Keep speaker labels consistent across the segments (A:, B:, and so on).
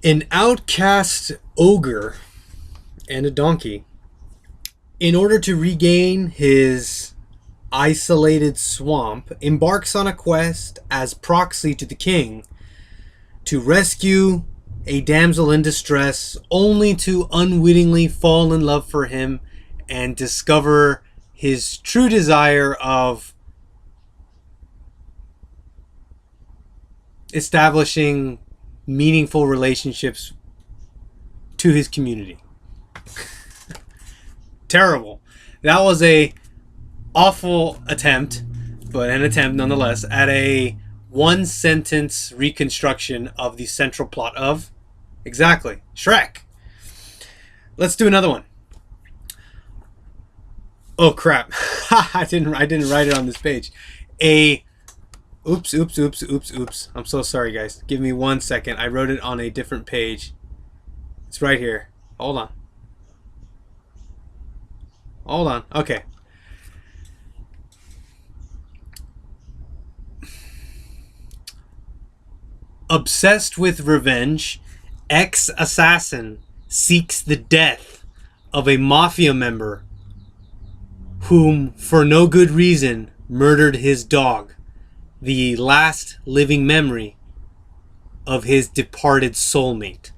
A: An outcast ogre and a donkey, in order to regain his isolated swamp, embarks on a quest as proxy to the king to rescue a damsel in distress, only to unwittingly fall in love for him and discover his true desire of establishing meaningful relationships to his community. Terrible. That was a awful attempt, but an attempt nonetheless, at a one sentence reconstruction of the central plot of exactly Shrek. Let's do another one. Oh crap. I didn't write it on this page. Oops. I'm so sorry, guys. Give me 1 second. I wrote it on a different page. It's right here. Hold on. Okay. Obsessed with revenge, ex-assassin seeks the death of a mafia member whom, for no good reason, murdered his dog, the last living memory of his departed soulmate.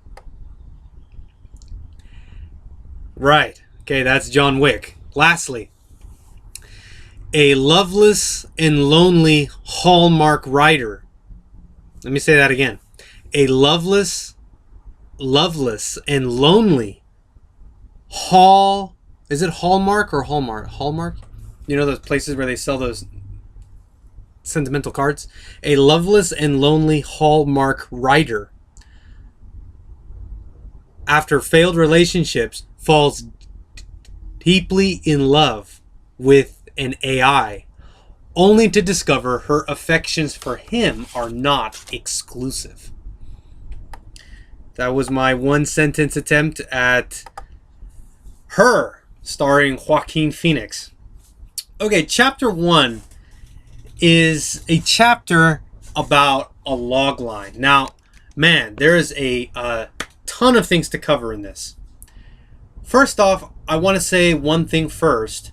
A: Right. Okay, that's John Wick. Lastly, a loveless and lonely Hallmark writer. Let me say that again. A loveless and lonely Is it Hallmark or Hallmark? Hallmark? You know those places where they sell those sentimental cards? A loveless and lonely Hallmark writer, after failed relationships, falls deeply in love with an AI, only to discover her affections for him are not exclusive. That was my one sentence attempt at Her, starring Joaquin Phoenix. Okay, chapter 1 is a chapter about a log line. Now, man, there is a ton of things to cover in this. First off, I want to say one thing first,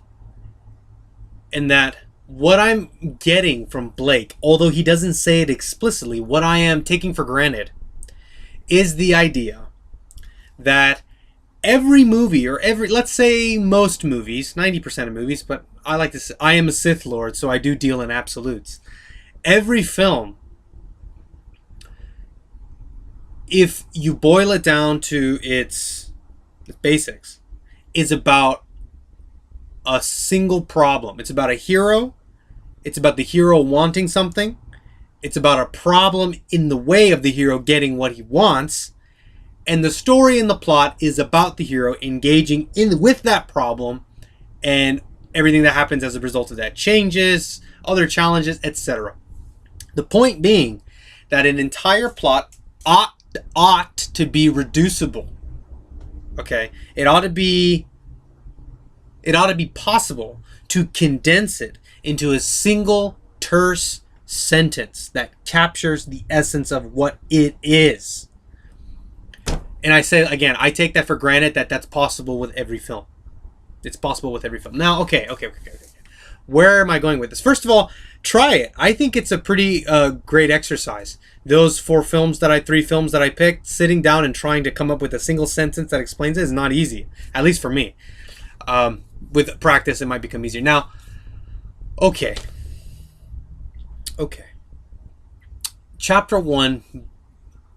A: and that what I'm getting from Blake, although he doesn't say it explicitly, what I am taking for granted is the idea that every movie, or let's say most movies, 90% of movies, but I like to say, I am a Sith Lord, so I do deal in absolutes. Every film, if you boil it down to its basics, is about a single problem. It's about a hero. It's about the hero wanting something. It's about a problem in the way of the hero getting what he wants. And the story and the plot is about the hero engaging with that problem and everything that happens as a result of that. Changes, other challenges, etc. The point being that an entire plot ought to be reducible. Okay? It ought to be possible to condense it into a single terse sentence that captures the essence of what it is. And I say again, I take that for granted that that's possible with every film. It's possible with every film. Now, okay. Where am I going with this? First of all, try it. I think it's a pretty great exercise. Those three films that I picked, sitting down and trying to come up with a single sentence that explains it is not easy. At least for me. With practice, it might become easier. Now, okay. Chapter 1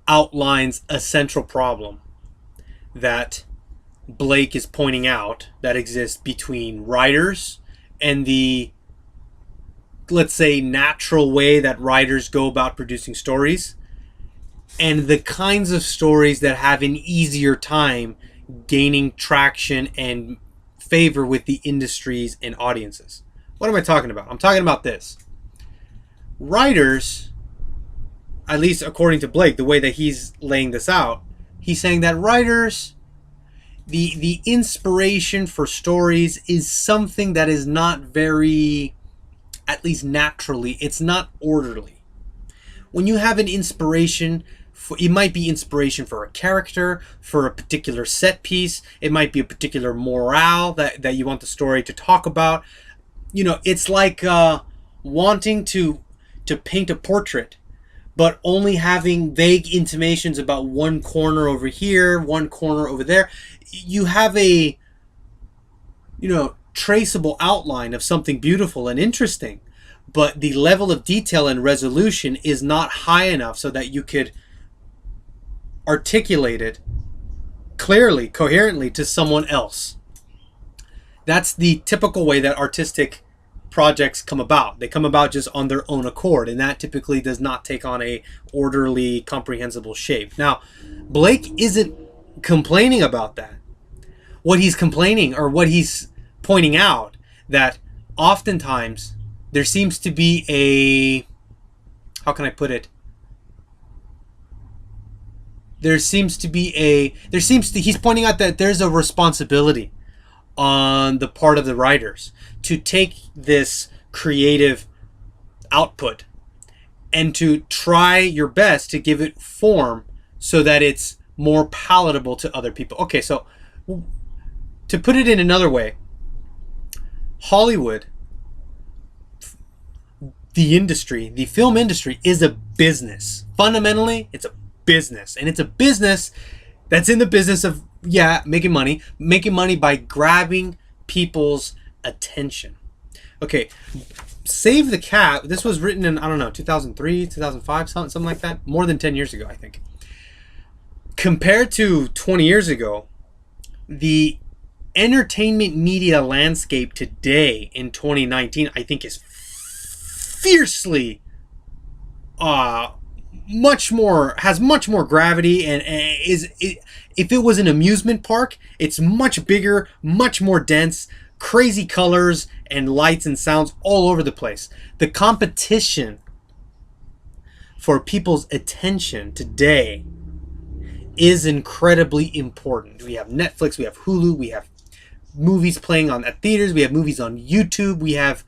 A: outlines a central problem that Blake is pointing out that exists between writers and the, let's say, natural way that writers go about producing stories, and the kinds of stories that have an easier time gaining traction and favor with the industries and audiences. What am I talking about? I'm talking about this. Writers, at least according to Blake, the way that he's laying this out, he's saying that writers, the inspiration for stories is something that is not very, at least naturally, it's not orderly. When you have an inspiration It might be inspiration for a character, for a particular set piece. It might be a particular morale that you want the story to talk about. It's like wanting to paint a portrait, but only having vague intimations about one corner over here, one corner over there. You have a traceable outline of something beautiful and interesting, but the level of detail and resolution is not high enough so that you could articulate it clearly, coherently to someone else. That's the typical way that artistic projects come about. They come about just on their own accord, and that typically does not take on a orderly, comprehensible shape. Now, Blake isn't complaining about that. What he's complaining, or what he's pointing out, that oftentimes there seems to be a, how can I put it? He's pointing out that there's a responsibility on the part of the writers to take this creative output and to try your best to give it form so that it's more palatable to other people. Okay, so to put it in another way, Hollywood, the industry, the film industry, is a business. Fundamentally, it's a business. And it's a business that's in the business of, making money by grabbing people's attention. Okay, Save the Cat, this was written in, 2003, 2005, something like that. More than 10 years ago, I think. Compared to 20 years ago, the entertainment media landscape today in 2019, I think, is fiercely has much more gravity, and if it was an amusement park, it's much bigger, much more dense, crazy colors and lights and sounds all over the place. The competition for people's attention today is incredibly important. We have Netflix, we have Hulu, we have movies playing at theaters, we have movies on YouTube, we have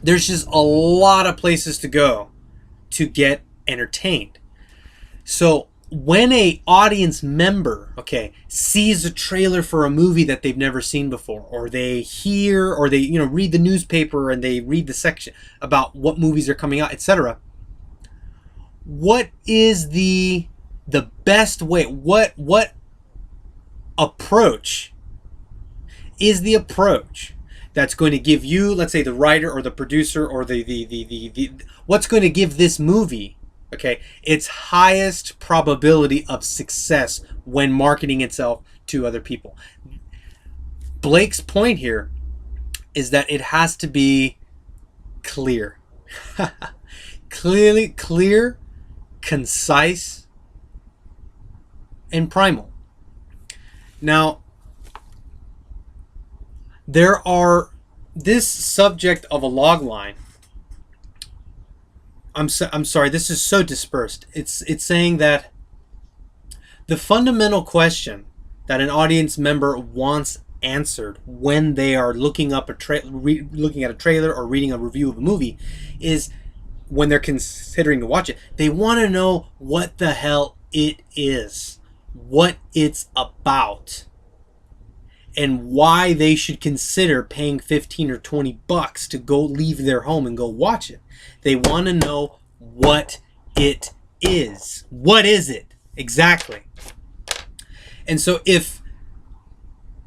A: there's just a lot of places to go to get entertained. So when a audience member, sees a trailer for a movie that they've never seen before, or they hear, or they read the newspaper and they read the section about what movies are coming out, etc., what is the best way? What approach is the approach that's going to give you, let's say, the writer or the producer or the what's going to give this movie, its highest probability of success when marketing itself to other people? Blake's point here is that it has to be clear. Clear, concise, and primal. Now, this subject of a log line, I'm sorry, this is so dispersed. It's saying that the fundamental question that an audience member wants answered when they are looking up looking at a trailer or reading a review of a movie is, when they're considering to watch it, they want to know what the hell it is, what it's about, and why they should consider paying 15 or 20 bucks to go leave their home and go watch it. They want to know what it is. What is it exactly? And so if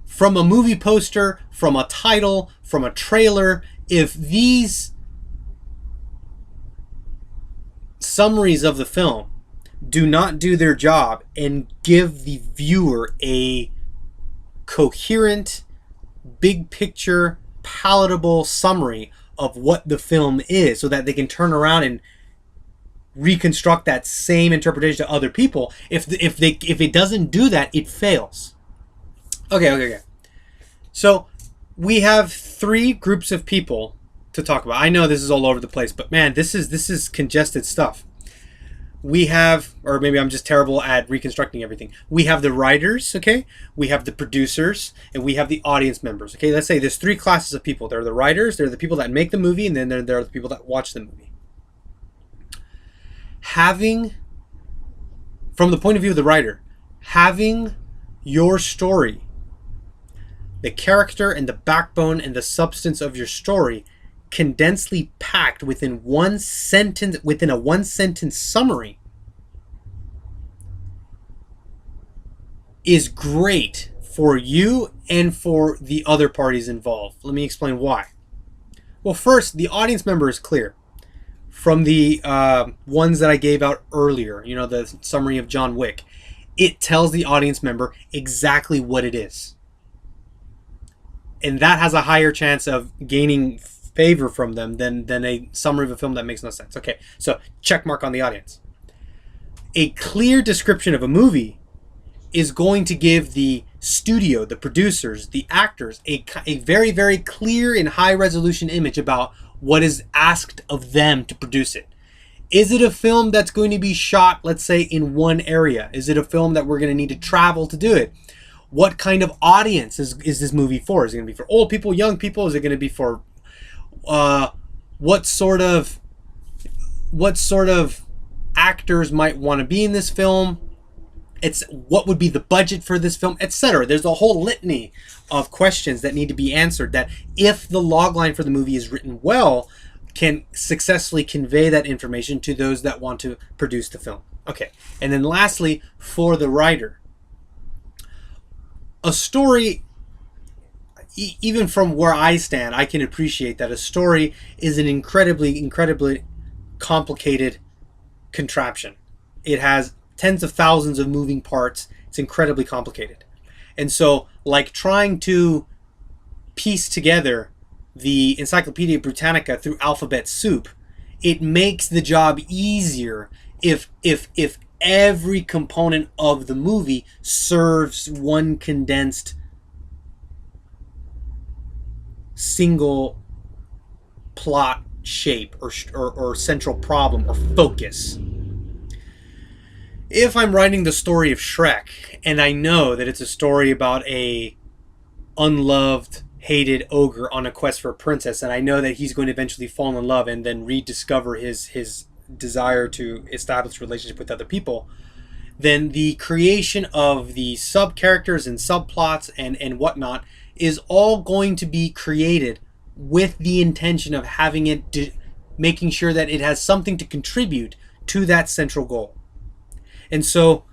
A: from a movie poster, from a title, from a trailer, if these summaries of the film do not do their job and give the viewer a coherent, big picture, palatable summary of what the film is, so that they can turn around and reconstruct that same interpretation to other people, if it doesn't do that, it fails. Okay. So we have three groups of people to talk about. I know this is all over the place, but man, this is congested stuff. We have, or maybe I'm just terrible at reconstructing everything. We have the writers, we have the producers, and we have the audience members. Let's say there's three classes of people. There are the writers, there are the people that make the movie, and then there are the people that watch the movie. Having from the point of view of the writer, having your story, the character and the backbone and the substance of your story condensedly packed within a 1 sentence summary is great for you and for the other parties involved. Let me explain why. Well, first, the audience member is clear. From the ones that I gave out earlier, the summary of John Wick, it tells the audience member exactly what it is. And that has a higher chance of gaining favor from them than a summary of a film that makes no sense. Okay, so check mark on the audience. A clear description of a movie is going to give the studio, the producers, the actors, a very, very clear and high resolution image about what is asked of them to produce it. Is it a film that's going to be shot, let's say, in one area? Is it a film that we're going to need to travel to do it? What kind of audience is this movie for? Is it going to be for old people, young people? Is it going to be for what sort of actors might want to be in this film? It's what would be the budget for this film, etc. There's a whole litany of questions that need to be answered that, if the logline for the movie is written well, can successfully convey that information to those that want to produce the film. Okay, and then lastly, for the writer, a story, even from where I stand, I can appreciate that a story is an incredibly complicated contraption. It has tens of thousands of moving parts. It's incredibly complicated. And so, like trying to piece together the Encyclopedia Britannica through alphabet soup, it makes the job easier if every component of the movie serves one condensed single plot shape or central problem or focus. If I'm writing the story of Shrek and I know that it's a story about a unloved, hated ogre on a quest for a princess, and I know that he's going to eventually fall in love and then rediscover his desire to establish a relationship with other people, then the creation of the sub-characters and subplots and whatnot is all going to be created with the intention of having it, making sure that it has something to contribute to that central goal. And so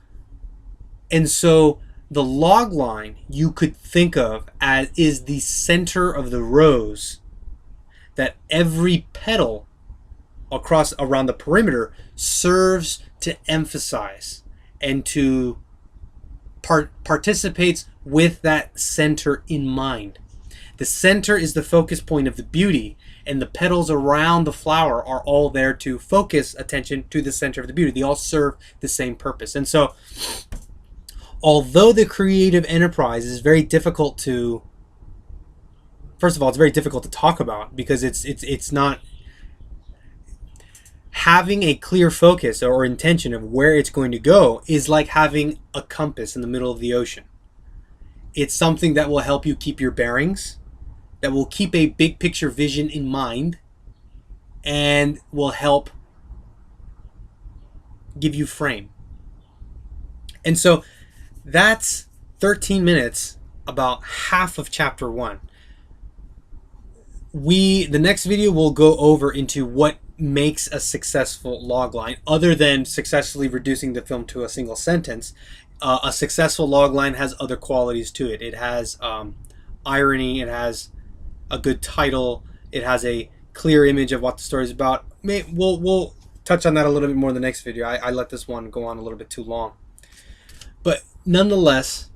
A: the log line you could think of as is the center of the rose that every petal around the perimeter serves to emphasize and to participates with that center in mind. The center is the focus point of the beauty, and the petals around the flower are all there to focus attention to the center of the beauty. They all serve the same purpose. And so, although the creative enterprise is very difficult to, first of all, it's very difficult to talk about because it's not having a clear focus or intention of where it's going to go is like having a compass in the middle of the ocean. It's something that will help you keep your bearings, that will keep a big picture vision in mind, and will help give you frame. And so that's 13 minutes, about half of chapter 1. The next video will go over into what makes a successful logline, other than successfully reducing the film to a single sentence. A successful logline has other qualities to it. It has irony, it has a good title, it has a clear image of what the story is about. We'll touch on that a little bit more in the next video. I let this one go on a little bit too long. But nonetheless,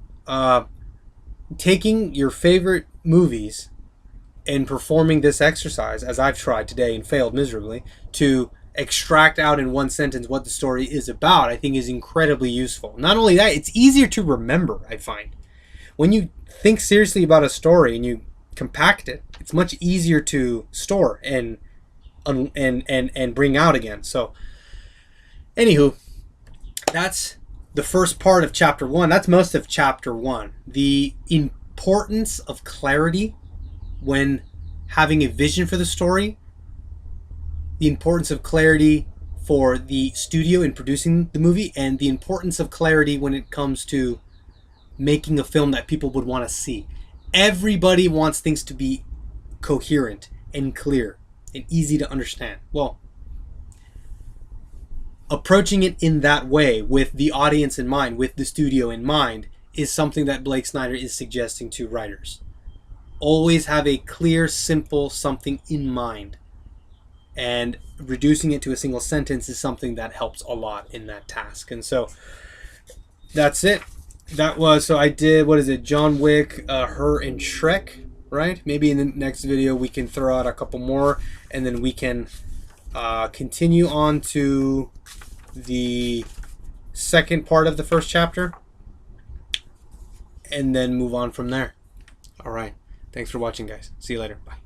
A: taking your favorite movies and performing this exercise, as I've tried today and failed miserably, to extract out in one sentence what the story is about, I think is incredibly useful. Not only that, it's easier to remember, I find. When you think seriously about a story and you compact it, it's much easier to store and bring out again. So, anywho, that's the first part of chapter 1. That's most of chapter 1. The importance of clarity when having a vision for the story, the importance of clarity for the studio in producing the movie, and the importance of clarity when it comes to making a film that people would want to see. Everybody wants things to be coherent and clear and easy to understand. Well, approaching it in that way, with the audience in mind, with the studio in mind, is something that Blake Snyder is suggesting to writers. Always have a clear, simple something in mind. And reducing it to a single sentence is something that helps a lot in that task. And so that's it. So I did, what is it, John Wick, Her, and Shrek, right? Maybe in the next video we can throw out a couple more, and then we can continue on to the second part of the first chapter, and then move on from there. All right. Thanks for watching, guys. See you later. Bye.